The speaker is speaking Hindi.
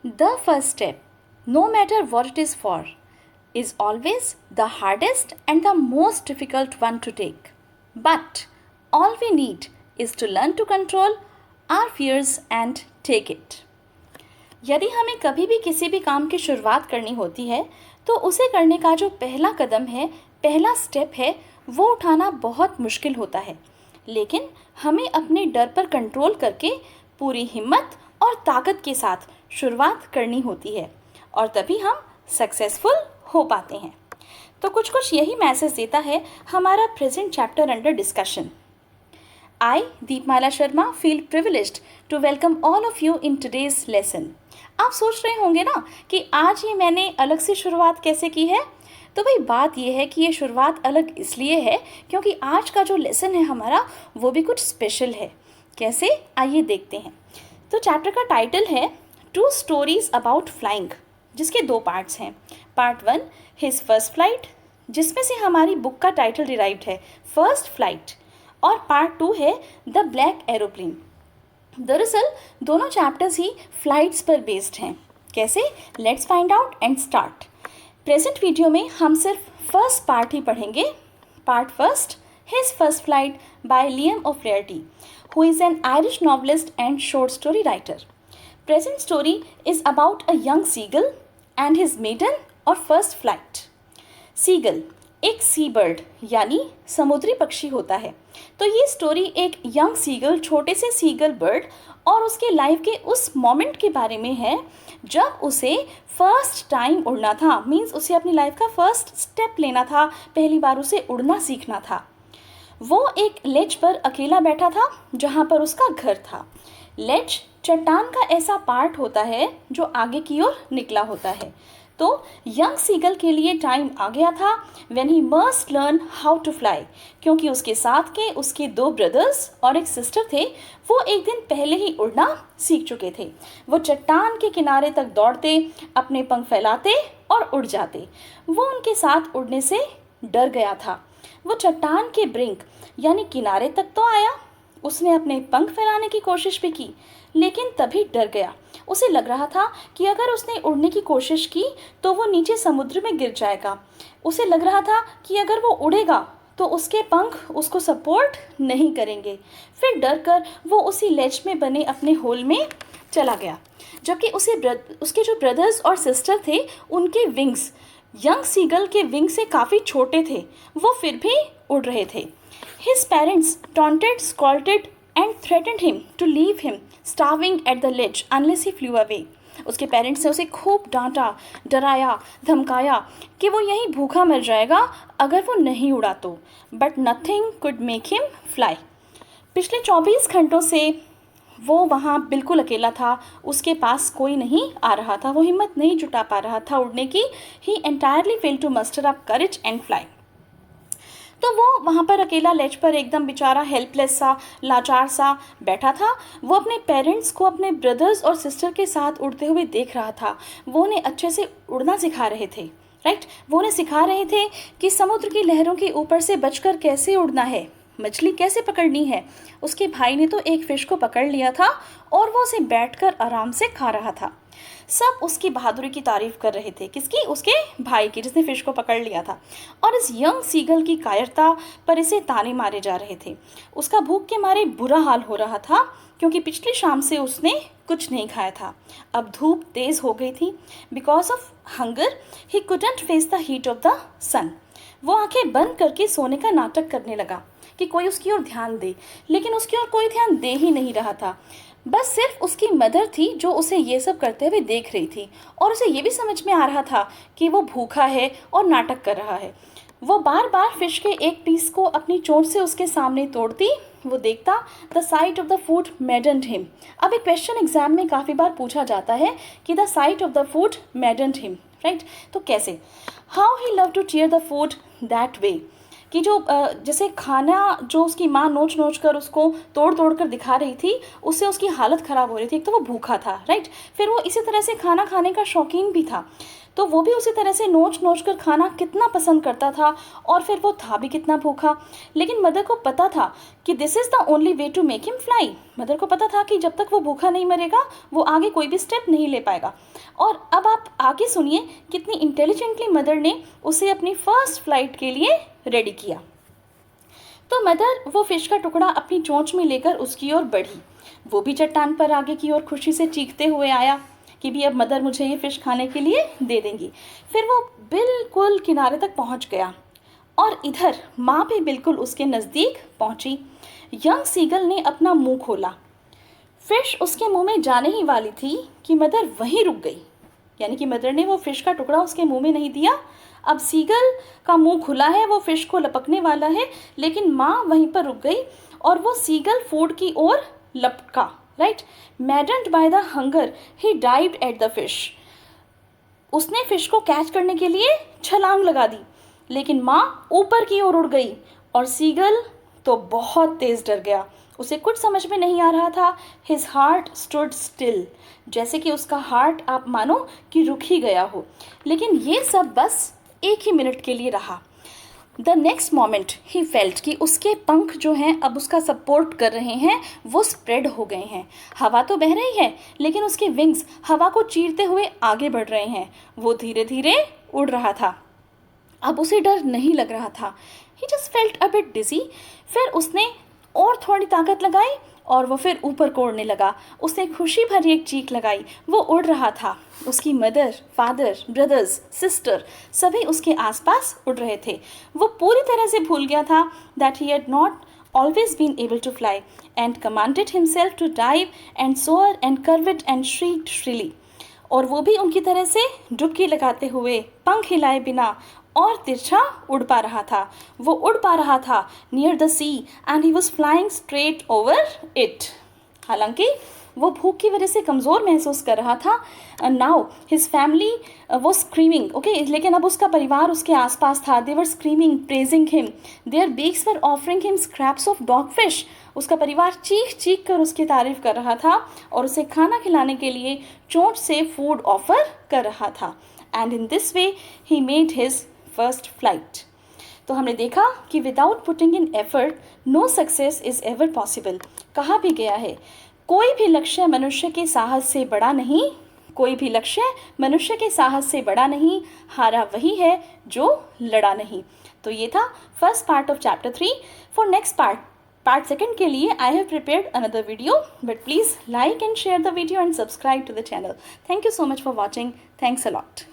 The first step, no matter what it is for, is always the hardest and the most difficult one to take. But all we need is to learn to control our fears and take it. यदि हमें कभी भी किसी भी काम की शुरुआत करनी होती है तो उसे करने का जो पहला कदम है, पहला स्टेप है, वो उठाना बहुत मुश्किल होता है। लेकिन हमें अपने डर पर कंट्रोल करके पूरी हिम्मत और ताकत के साथ शुरुआत करनी होती है और तभी हम सक्सेसफुल हो पाते हैं। तो कुछ यही मैसेज देता है हमारा present chapter under discussion. I, Deepmala Sharma, feel privileged to welcome all of you in today's lesson. आप सोच रहे होंगे ना कि आज ही मैंने अलग से शुरुआत कैसे की है? तो भाई बात यह है कि ये शुरुआत अलग इसलिए है क्योंकि आज का जो लेसन है हमारा वो भी कुछ स्पेशल है। कैसे? आइए देखते हैं। तो चैप्टर का टाइटल है 2 स्टोरीज अबाउट फ्लाइंग, जिसके 2 पार्ट्स हैं। पार्ट 1 हिज फर्स्ट फ्लाइट, जिसमें से हमारी बुक का टाइटल डिराइव्ड है फर्स्ट फ्लाइट, और पार्ट 2 है द ब्लैक एरोप्लेन। दरअसल दोनों चैप्टर्स ही फ्लाइट्स पर बेस्ड हैं। कैसे? Let's find out and start. Present video में हम सिर्फ फर्स्ट पार्ट ही पढ़ेंगे। Part first, his first flight by Liam O'Flaherty, who is an Irish novelist and short story writer. Present story is about a young seagull and his maiden और फर्स्ट फ्लाइट। सीगल एक सी बर्ड यानी समुद्री पक्षी होता है। तो ये स्टोरी एक यंग सीगल, छोटे से सीगल बर्ड और उसके लाइफ के उस मोमेंट के बारे में है जब उसे फर्स्ट टाइम उड़ना था। मीन्स उसे अपनी लाइफ का फर्स्ट स्टेप लेना था, पहली बार उसे उड़ना सीखना था। वो एक लेज पर अकेला बैठा था जहाँ पर उसका घर था। लेज चट्टान का ऐसा पार्ट होता है जो आगे की ओर निकला होता है। तो यंग सीगल के लिए टाइम आ गया था when he must learn how to fly, क्योंकि उसके साथ के उसके 2 ब्रदर्स और एक सिस्टर थे, वो एक दिन पहले ही उड़ना सीख चुके थे। वो चट्टान के किनारे तक दौड़ते, अपने पंख फैलाते और उड़ जाते। वो उनके साथ उड़ने से डर गया था। वो चट्टान के ब्रिंक यानी किनारे तक तो आया, उसने अपने पंख फैलाने की कोशिश भी की, लेकिन तभी डर गया। उसे लग रहा था कि अगर उसने उड़ने की कोशिश की तो वो नीचे समुद्र में गिर जाएगा। उसे लग रहा था कि अगर वो उड़ेगा तो उसके पंख उसको सपोर्ट नहीं करेंगे। फिर डर कर वो उसी लेज में बने अपने होल में चला गया, जबकि उसके जो ब्रदर्स और सिस्टर थे उनके विंग्स यंग सीगल के विंग से काफ़ी छोटे थे, वो फिर भी उड़ रहे थे। His parents taunted, scolded and threatened him to leave him starving at the ledge unless he flew away. उसके पेरेंट्स ने उसे खूब डांटा, डराया, धमकाया कि वो यहीं भूखा मर जाएगा अगर वो नहीं उड़ा तो। But nothing could make him fly. पिछले 24 घंटों से वो वहाँ बिल्कुल अकेला था, उसके पास कोई नहीं आ रहा था, वो हिम्मत नहीं जुटा पा रहा था उड़ने की। He entirely failed to muster up courage and fly. तो वो वहाँ पर अकेला लेज पर एकदम बेचारा हेल्पलेस सा, लाचार सा बैठा था। वो अपने पेरेंट्स को अपने ब्रदर्स और सिस्टर के साथ उड़ते हुए देख रहा था। वो उन्हें अच्छे से उड़ना सिखा रहे थे, राइट। वो उन्हें सिखा रहे थे कि समुद्र की लहरों के ऊपर से बचकर कैसे उड़ना है, मछली कैसे पकड़नी है। उसके भाई ने तो एक फ़िश को पकड़ लिया था और वो उसे बैठकर आराम से खा रहा था। सब उसकी बहादुरी की तारीफ कर रहे थे। किसकी? उसके भाई की, जिसने फ़िश को पकड़ लिया था। और इस यंग सीगल की कायरता पर इसे ताने मारे जा रहे थे। उसका भूख के मारे बुरा हाल हो रहा था क्योंकि पिछली शाम से उसने कुछ नहीं खाया था। अब धूप तेज़ हो गई थी। Because of hunger he couldn't face the heat of the sun. वो आंखें बंद करके सोने का नाटक करने लगा कि कोई उसकी ओर ध्यान दे, लेकिन उसकी ओर कोई ध्यान दे ही नहीं रहा था। बस सिर्फ उसकी मदर थी जो उसे ये सब करते हुए देख रही थी, और उसे ये भी समझ में आ रहा था कि वो भूखा है और नाटक कर रहा है। वो बार बार फिश के एक पीस को अपनी चोंच से उसके सामने तोड़ती, वो देखता। The site of the food मैडन्ड him. अब एक क्वेश्चन एग्जाम में काफ़ी बार पूछा जाता है कि the site of the food मैडन्ड him, right. तो कैसे? How he love two tier the food that way, कि जो जैसे खाना जो उसकी माँ नोच नोच कर उसको तोड़ तोड़ कर दिखा रही थी, उससे उसकी हालत ख़राब हो रही थी। एक तो वो भूखा था, राइट। फिर वो इसी तरह से खाना खाने का शौकीन भी था। तो वो भी उसी तरह से नोच नोच कर खाना कितना पसंद करता था, और फिर वो था भी कितना भूखा। लेकिन मदर को पता था कि this is the only way to make him fly. Mother को पता था कि जब तक वो भूखा नहीं मरेगा वो आगे कोई भी स्टेप नहीं ले पाएगा। और अब आप आगे सुनिए कितनी इंटेलिजेंटली मदर ने उसे अपनी फर्स्ट फ्लाइट के लिए रेडी किया। तो मदर वो फिश का टुकड़ा अपनी चोंच में लेकर उसकी ओर बढ़ी। वो भी चट्टान पर आगे की ओर खुशी से चीखते हुए आया कि भी अब मदर मुझे ये फ़िश खाने के लिए दे देंगी। फिर वो बिल्कुल किनारे तक पहुंच गया और इधर माँ भी बिल्कुल उसके नज़दीक पहुंची। यंग सीगल ने अपना मुंह खोला। फ़िश उसके मुंह में जाने ही वाली थी कि मदर वहीं रुक गई। यानी कि मदर ने वो फ़िश का टुकड़ा उसके मुंह में नहीं दिया। अब सीगल का मुंह खुला है, वो फ़िश को लपकने वाला है, लेकिन माँ वहीं पर रुक गई और वो सीगल फूड की ओर लपका। Right, मैडन्ड by the hunger he dived at the fish. उसने फिश को कैच करने के लिए छलांग लगा दी, लेकिन माँ ऊपर की ओर उड़ गई और सीगल तो बहुत तेज डर गया। उसे कुछ समझ में नहीं आ रहा था। हिज हार्ट स्टूड स्टिल, जैसे कि उसका हार्ट आप मानो कि रुक ही गया हो। लेकिन ये सब बस एक ही मिनट के लिए रहा। The next moment he felt कि उसके पंख जो हैं अब उसका सपोर्ट कर रहे हैं, वो स्प्रेड हो गए हैं। हवा तो बह रही है, लेकिन उसके विंग्स हवा को चीरते हुए आगे बढ़ रहे हैं। वो धीरे धीरे उड़ रहा था। अब उसे डर नहीं लग रहा था। ही जस्ट फेल्ट अ बिट डिजी। फिर उसने और थोड़ी ताकत लगाई और वो फिर ऊपर को उड़ने लगा। उसने खुशी भरी एक चीख लगाई। वो उड़ रहा था। उसकी मदर, फादर, ब्रदर्स, सिस्टर सभी उसके आसपास उड़ रहे थे। वो पूरी तरह से भूल गया था that he had not always been able to fly and commanded himself to dive and soar and curvet and shrieked shrilly। और वो भी उनकी तरह से डुबकी लगाते हुए, पंख हिलाए बिना और तिरछा उड़ पा रहा था। वो उड़ पा रहा था near the sea and he was flying straight over it. हालांकि वो भूख की वजह से कमज़ोर महसूस कर रहा था। नाउ हिज फैमिली वो स्क्रीमिंग, ओके, लेकिन अब उसका परिवार उसके आसपास था। They were screaming, praising him, their beaks were offering him scraps of dogfish. उसका परिवार चीख चीख कर उसकी तारीफ कर रहा था और उसे खाना खिलाने के लिए चोंच से फूड ऑफर कर रहा था। And in this way he made his first flight. तो हमने देखा कि without putting in effort no success is ever possible. कहा भी गया है, कोई भी लक्ष्य मनुष्य के साहस से बड़ा नहीं, कोई भी लक्ष्य मनुष्य के साहस से बड़ा नहीं, हारा वही है जो लड़ा नहीं। तो ये था first part of chapter 3। For next part second के लिए I have prepared another video, but please like and share the video and subscribe to the channel. Thank you so much for watching. Thanks a lot.